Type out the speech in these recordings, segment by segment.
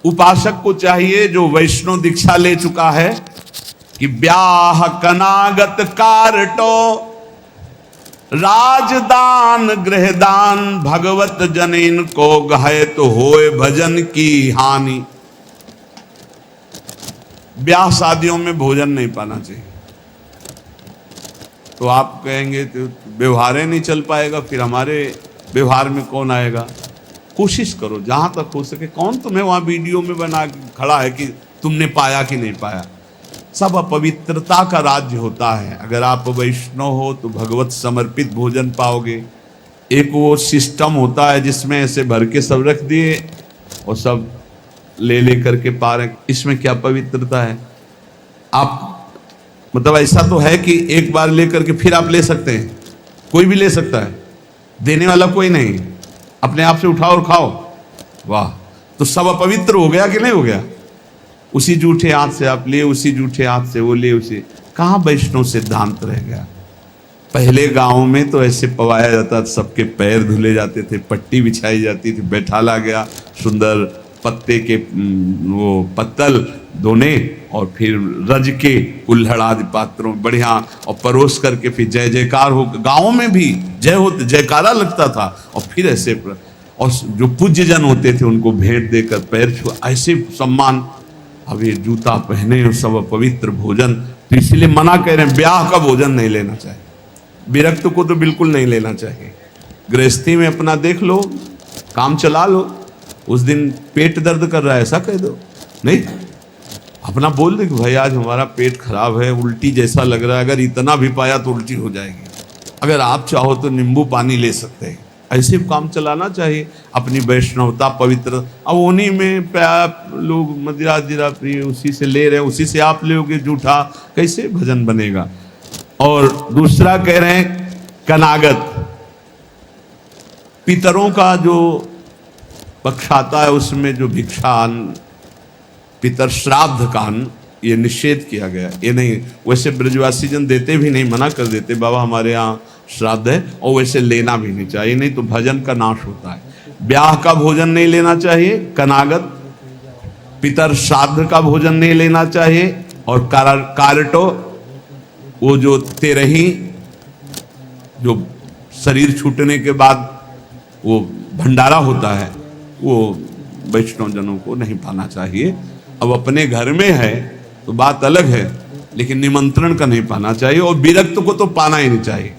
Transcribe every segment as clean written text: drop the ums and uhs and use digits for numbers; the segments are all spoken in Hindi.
उपासक को चाहिए जो वैष्णव दीक्षा ले चुका है कि ब्याह कनागत कारटो राजदान गृहदान भगवत जनिन को गहे तो होए भजन की हानि। ब्याह शादियों में भोजन नहीं पाना चाहिए। तो आप कहेंगे तो व्यवहार नहीं चल पाएगा, फिर हमारे व्यवहार में कौन आएगा। कोशिश करो जहां तक हो सके। कौन तुम्हें वहां वीडियो में बना खड़ा है कि तुमने पाया कि नहीं पाया। सब अपवित्रता का राज्य होता है। अगर आप वैष्णव हो तो भगवत समर्पित भोजन पाओगे। एक वो सिस्टम होता है जिसमें ऐसे भर के सब रख दिए और सब ले करके पा रहे। इसमें क्या पवित्रता है। आप मतलब ऐसा तो है कि एक बार लेकर के फिर आप ले सकते हैं, कोई भी ले सकता है, देने वाला कोई नहीं, अपने आप से उठाओ और खाओ। वाह, तो सब अपवित्र हो गया कि नहीं हो गया। उसी जूठे हाथ से आप ले, उसी जूठे हाथ से वो ले, उसी कहाँ वैष्णव सिद्धांत रह गया। पहले गांव में तो ऐसे पवाया जाता था, सबके पैर धुले जाते थे, पट्टी बिछाई जाती थी, बैठाला गया, सुंदर पत्ते के वो पत्तल धोने और फिर रज के कुल्हड़ आदि पात्रों बढ़िया और परोस करके फिर जय जयकार हो। गाँव में भी जय होते, जयकारा लगता था। और फिर ऐसे और जो पूज्य जन होते थे उनको भेंट देकर पैर छुआ, ऐसे सम्मान। अब ये जूता पहने और सब पवित्र भोजन, तो इसलिए मना कह रहे हैं ब्याह का भोजन नहीं लेना चाहिए। विरक्त को तो बिल्कुल नहीं लेना चाहिए। गृहस्थी में अपना देख लो, काम चला लो। उस दिन पेट दर्द कर रहा है ऐसा कह दो, नहीं अपना बोल दे कि भाई आज हमारा पेट खराब है, उल्टी जैसा लग रहा है, अगर इतना भी पाया तो उल्टी हो जाएगी। अगर आप चाहो तो नींबू पानी ले सकते हैं। ऐसे काम चलाना चाहिए। अपनी वैष्णवता पवित्र, अब उन्हीं में लोग मदिरा जिरा प्रिय उसी से ले रहे हैं, उसी से आप लोगे जूठा, कैसे भजन बनेगा। और दूसरा कह रहे हैं कनागत, पितरों का जो पक्ष आता है उसमें जो भिक्षान पितर श्राद्ध कान ये निषेध किया गया। ये नहीं, वैसे ब्रजवासी जन देते भी नहीं, मना कर देते बाबा हमारे यहाँ श्राद्ध है, और वैसे लेना भी नहीं चाहिए, नहीं तो भजन का नाश होता है। ब्याह का भोजन नहीं लेना चाहिए, कनागत पितर श्राद्ध का भोजन नहीं लेना चाहिए। और कारटो वो जो तेरही जो शरीर छूटने के बाद वो भंडारा होता है वो वैष्णव जनों को नहीं पाना चाहिए। अब अपने घर में है तो बात अलग है, लेकिन निमंत्रण का नहीं पाना चाहिए। और विरक्त को तो पाना ही नहीं चाहिए।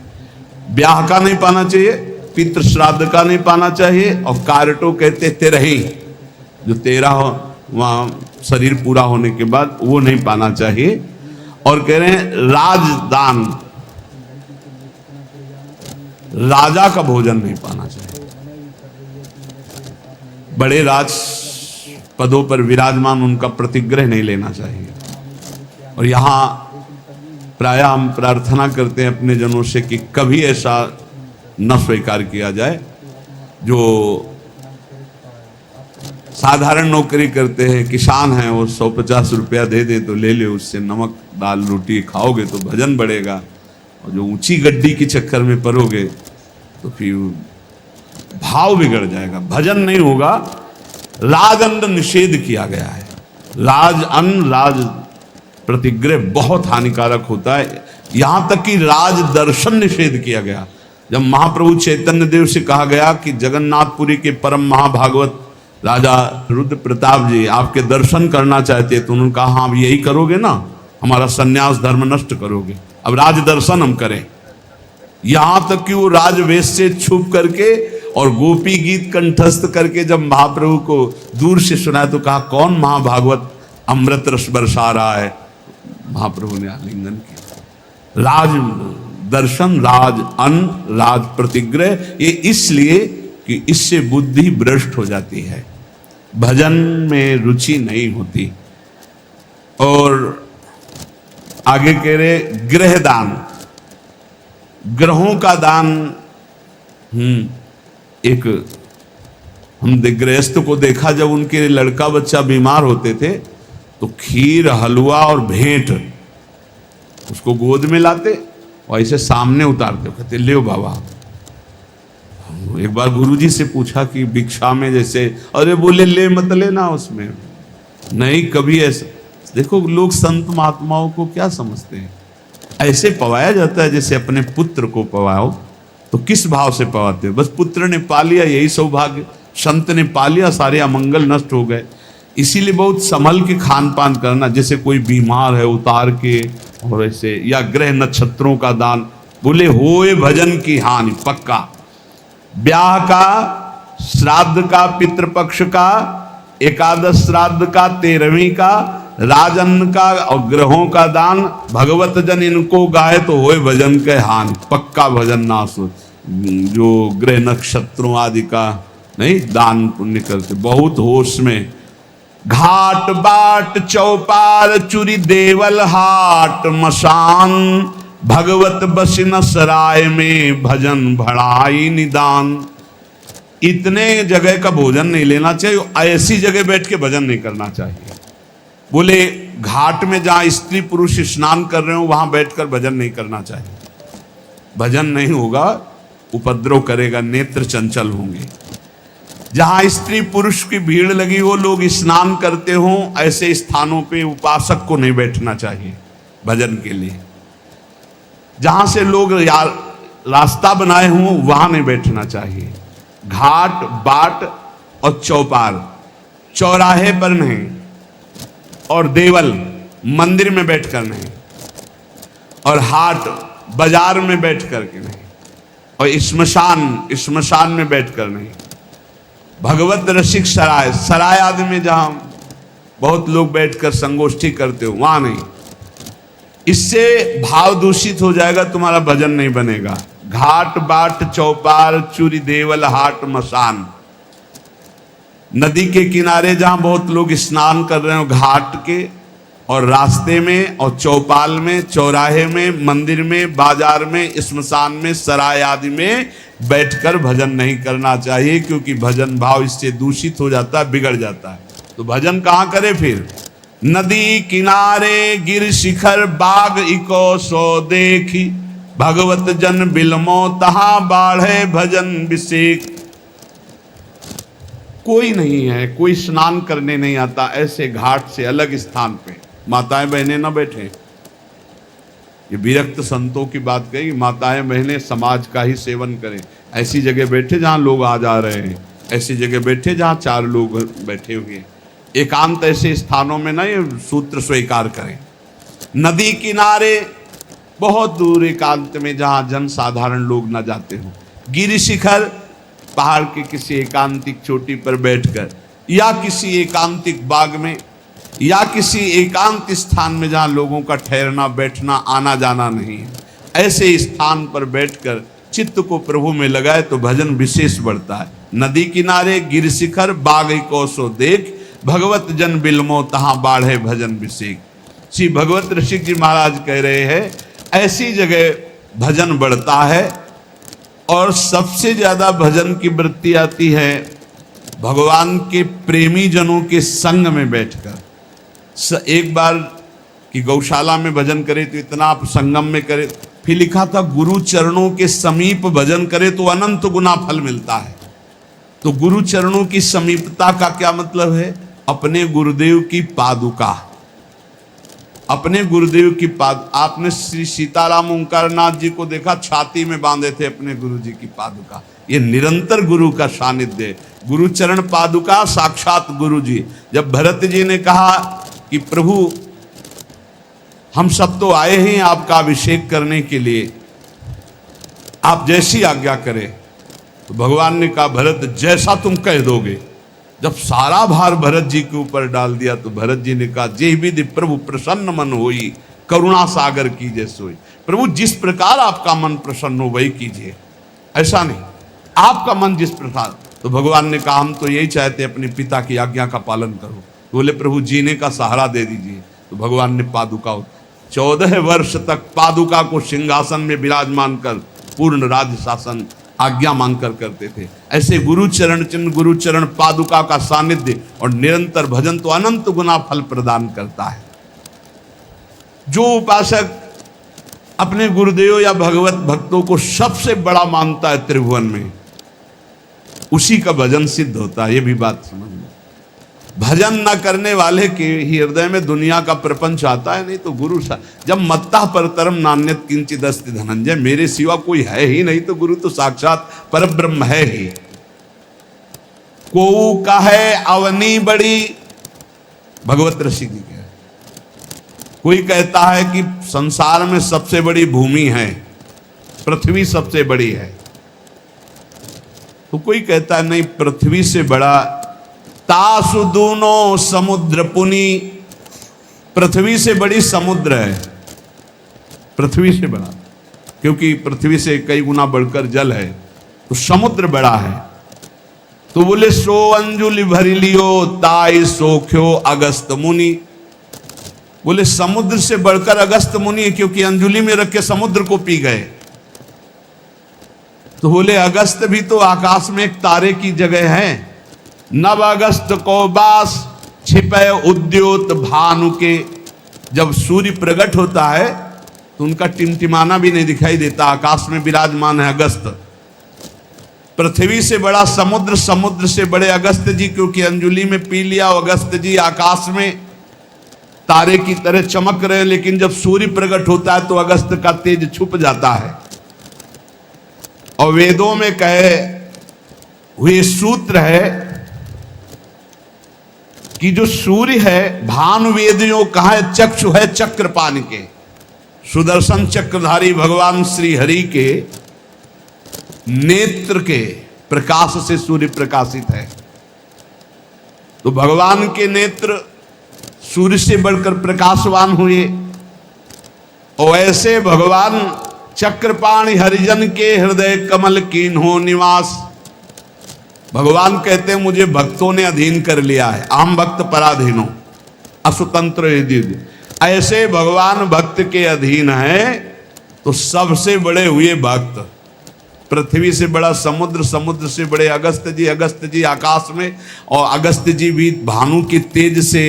ब्याह का नहीं पाना चाहिए, पितृ श्राद्ध का नहीं पाना चाहिए। और कारटो कहते तेरही जो 13 वहाँ शरीर पूरा होने के बाद वो नहीं पाना चाहिए। और कह रहे हैं राजदान, राजा का भोजन नहीं पाना चाहिए। बड़े राज पदों पर विराजमान उनका प्रतिग्रह नहीं लेना चाहिए। और यहाँ प्रायः हम प्रार्थना करते हैं अपने जनों से कि कभी ऐसा न स्वीकार किया जाए। जो साधारण नौकरी करते हैं, किसान हैं, वो 150 रुपया दे दे तो ले ले, उससे नमक दाल रोटी खाओगे तो भजन बढ़ेगा। और जो ऊंची गड्डी के चक्कर में पड़ोगे तो फिर भाव बिगड़ जाएगा, भजन नहीं होगा। राज अन्न निषेध किया गया है। राज अन्न राज प्रतिग्रह बहुत हानिकारक होता है। यहां तक कि राज दर्शन निषेध किया गया। जब महाप्रभु चैतन्य देव से कहा गया कि जगन्नाथपुरी के परम महाभागवत राजा रुद्र प्रताप जी आपके दर्शन करना चाहते, तो उन्होंने कहा हाँ यही करोगे ना, हमारा सन्यास धर्म नष्ट करोगे, अब राज दर्शन हम करें। यहां तक कि वो राजवेश से छुप करके और गोपी गीत कंठस्थ करके जब महाप्रभु को दूर से सुना तो कहा कौन महाभागवत अमृत रस बरसा रहा है। महाप्रभु ने आलिंगन किया। राज दर्शन, राज अन्न, राज प्रतिग्रह, ये इसलिए कि इससे बुद्धि भ्रष्ट हो जाती है, भजन में रुचि नहीं होती। और आगे कह रहे गृह दान, ग्रहों का दान। एक हम गृहस्थ को देखा, जब उनके लड़का बच्चा बीमार होते थे तो खीर हलवा और भेंट उसको गोद में लाते और ऐसे सामने उतारते, कहते ले बाबा। एक बार गुरुजी से पूछा कि भिक्षा में जैसे, अरे बोले ले मत लेना, उसमें नहीं कभी ऐसा। देखो लोग संत महात्माओं को क्या समझते हैं, ऐसे पवाया जाता है जैसे अपने पुत्र को पवाओ। तो किस भाव से पवाते हो? बस पुत्र ने पा लिया यही सौभाग्य, संत ने पा लिया सारे अमंगल नष्ट हो गए। इसीलिए बहुत संभल के खान पान करना, जैसे कोई बीमार है उतार के, और ऐसे, या ग्रह नक्षत्रों का दान। बोले होए भजन की हानि पक्का। ब्याह का, श्राद्ध का, पितृपक्ष का, एकादश श्राद्ध का, 13वीं का, राजन का और ग्रहों का दान, भगवत जन इनको गाए तो होए भजन के हानि पक्का। भजन नाश हो, जो ग्रह नक्षत्रों आदि का नहीं दान पुण्य करते, बहुत होश में। घाट बाट चौपाल चुरी देवल हाट मसान, भगवत बसिन सराय में भजन भड़ाई निदान। इतने जगह का भोजन नहीं लेना चाहिए, ऐसी जगह बैठ के भजन नहीं करना चाहिए। बोले घाट में जहां स्त्री पुरुष स्नान कर रहे हो वहां बैठकर भजन नहीं करना चाहिए। भजन नहीं होगा, उपद्रव करेगा, नेत्र चंचल होंगे। जहां स्त्री पुरुष की भीड़ लगी हो, लोग स्नान करते हो, ऐसे स्थानों पे उपासक को नहीं बैठना चाहिए भजन के लिए। जहां से लोग रास्ता बनाए हों वहां नहीं बैठना चाहिए। घाट बाट और चौपाल, चौराहे पर नहीं, और देवल मंदिर में बैठकर नहीं, और हाट बाजार में बैठ कर के नहीं, और श्मशान में बैठकर नहीं। भगवत रसिक सराय, सराय आदि में जहां बहुत लोग बैठकर संगोष्ठी करते हो वहां नहीं। इससे भाव दूषित हो जाएगा, तुम्हारा भजन नहीं बनेगा। घाट बाट चौपाल चूरी देवल हाट मसान, नदी के किनारे जहां बहुत लोग स्नान कर रहे हो, घाट के और रास्ते में और चौपाल में, चौराहे में, मंदिर में, बाजार में, श्मशान में, सराय आदि में बैठकर भजन नहीं करना चाहिए, क्योंकि भजन भाव इससे दूषित हो जाता है, बिगड़ जाता है। तो भजन कहाँ करे फिर? नदी किनारे गिर शिखर बाग इको सो देखी, भगवत जन बिलमो तहां बाढ़े भजन विषेक। कोई नहीं है, कोई स्नान करने नहीं आता, ऐसे घाट से अलग स्थान पे माताएं बहनें न बैठे। ये विरक्त संतों की बात कही, माताएं बहनें समाज का ही सेवन करें। ऐसी जगह बैठे जहां लोग आ जा रहे हैं, ऐसी जगह बैठे जहां 4 लोग बैठे हुए हैं। एकांत ऐसे स्थानों में ना ये सूत्र स्वीकार करें। नदी किनारे बहुत दूर एकांत में जहां जन साधारण लोग न जाते हो, गिरि शिखर पहाड़ के किसी एकांतिक चोटी पर बैठकर, या किसी एकांतिक बाग में, या किसी एकांत स्थान में जहां लोगों का ठहरना बैठना आना जाना नहीं है, ऐसे स्थान पर बैठकर चित्त को प्रभु में लगाए तो भजन विशेष बढ़ता है। नदी किनारे गिर शिखर बाग को सो देख, भगवत जन बिलमो तहां बाढ़े भजन विषेक। श्री भगवत ऋषिक जी महाराज कह रहे हैं ऐसी जगह भजन बढ़ता है। और सबसे ज्यादा भजन की वृत्ति आती है भगवान के प्रेमी जनों के संग में बैठकर। एक बार कि गौशाला में भजन करे तो इतना आप संगम में करे, फिर लिखा था गुरु चरणों के समीप भजन करे तो अनंत गुना फल मिलता है। तो गुरु चरणों की समीपता का क्या मतलब है? अपने गुरुदेव की पादुका, अपने गुरुदेव की आपने श्री सीताराम ओंकारनाथ जी को देखा, छाती में बांधे थे अपने गुरु जी की पादुका। ये निरंतर गुरु का सानिध्य है। गुरु चरण पादुका साक्षात गुरु जी। जब भरत जी ने कहा कि प्रभु हम सब तो आए हैं आपका अभिषेक करने के लिए, आप जैसी आज्ञा करें, तो भगवान ने कहा भरत जैसा तुम कह दोगे। जब सारा भार भरत जी के ऊपर डाल दिया तो भरत जी ने कहा जे विधि प्रभु प्रसन्न मन होई, करुणा सागर कीजिए सोई। प्रभु जिस प्रकार आपका मन प्रसन्न हो वही कीजिए, ऐसा नहीं आपका मन जिस प्रकार। तो भगवान ने कहा हम तो यही चाहते अपने पिता की आज्ञा का पालन करो। तो बोले प्रभु जीने का सहारा दे दीजिए। तो भगवान ने पादुका 14 वर्ष तक पादुका को सिंहासन में विराजमान कर पूर्ण राज्य शासन आज्ञा मांगकर करते थे। ऐसे गुरु चरण चिन्ह, गुरु चरण पादुका का सानिध्य और निरंतर भजन तो अनंत गुना फल प्रदान करता है। जो उपासक अपने गुरुदेव या भगवत भक्तों को सबसे बड़ा मानता है त्रिभुवन में, उसी का भजन सिद्ध होता है। ये भी बात समझ लो। भजन न करने वाले के ही हृदय में दुनिया का प्रपंच आता है। नहीं तो गुरु जब मत्ता परतरम नान्यत किंचित अस्ति धनंजय, मेरे सिवा कोई है ही नहीं, तो गुरु तो साक्षात परब्रह्म है ही। को का है अवनी बड़ी, भगवत ऋषि जी के, कोई कहता है कि संसार में सबसे बड़ी भूमि है, पृथ्वी सबसे बड़ी है, तो कोई कहता है नहीं, पृथ्वी से बड़ा तासु दोनों समुद्र पुनी, पृथ्वी से बड़ी समुद्र है, पृथ्वी से बड़ा, क्योंकि पृथ्वी से कई गुना बढ़कर जल है, तो समुद्र बड़ा है। तो बोले सो अंजुलि भरी लियो ताई सोख्यो अगस्त मुनि, बोले समुद्र से बढ़कर अगस्त मुनि, क्योंकि अंजुलि में रख के समुद्र को पी गए। तो बोले अगस्त भी तो आकाश में एक तारे की जगह है। नव अगस्त को बास छिपे उद्योत भानु के, जब सूर्य प्रकट होता है तो उनका टिमटिमाना भी नहीं दिखाई देता, आकाश में विराजमान है अगस्त। पृथ्वी से बड़ा समुद्र, समुद्र से बड़े अगस्त जी, क्योंकि अंजुलि में पी लिया। अगस्त जी आकाश में तारे की तरह चमक रहे, लेकिन जब सूर्य प्रकट होता है तो अगस्त का तेज छुप जाता है। और वेदों में कहे हुए सूत्र है कि जो सूर्य है, भानु वेदियों कहा है चक्षु है चक्रपाण के, सुदर्शन चक्रधारी भगवान श्री हरि के नेत्र के प्रकाश से सूर्य प्रकाशित है। तो भगवान के नेत्र सूर्य से बढ़कर प्रकाशवान हुए। और ऐसे भगवान चक्रपाणि हरिजन के हृदय कमल कीन्हो निवास, भगवान कहते हैं मुझे भक्तों ने अधीन कर लिया है, आम भक्त पराधीनो असुतंत्र यदि, ऐसे भगवान भक्त के अधीन है। तो सबसे बड़े हुए भक्त, पृथ्वी से बड़ा समुद्र, समुद्र से बड़े अगस्त जी, अगस्त जी आकाश में, और अगस्त जी भी भानु के तेज से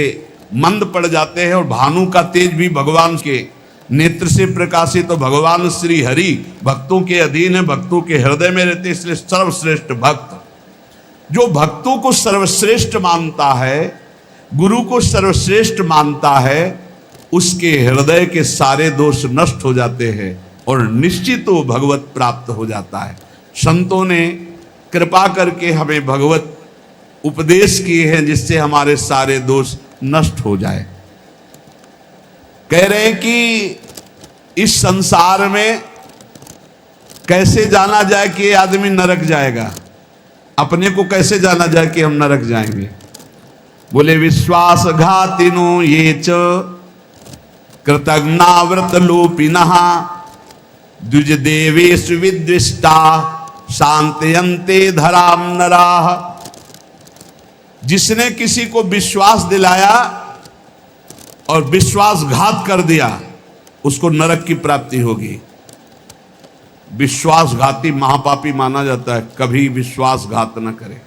मंद पड़ जाते हैं, और भानु का तेज भी भगवान के नेत्र से प्रकाशित। तो भगवान श्री हरि भक्तों के अधीन है, भक्तों के हृदय में रहते, इसलिए सर्वश्रेष्ठ भक्त। जो भक्तों को सर्वश्रेष्ठ मानता है, गुरु को सर्वश्रेष्ठ मानता है, उसके हृदय के सारे दोष नष्ट हो जाते हैं और निश्चित वो भगवत प्राप्त हो जाता है। संतों ने कृपा करके हमें भगवत उपदेश किए हैं, जिससे हमारे सारे दोष नष्ट हो जाए। कह रहे हैं कि इस संसार में कैसे जाना जाए कि आदमी नरक जाएगा, अपने को कैसे जाना जाए कि हम नरक जाएंगे। बोले विश्वासघातिनो ये च कृतज्ञाव्रत लोपिनः द्विज देवेषु विद्विष्टा शांतयन्ते धराम नराः। जिसने किसी को विश्वास दिलाया और विश्वासघात कर दिया, उसको नरक की प्राप्ति होगी। विश्वासघाती महापापी माना जाता है, कभी विश्वासघात न करे।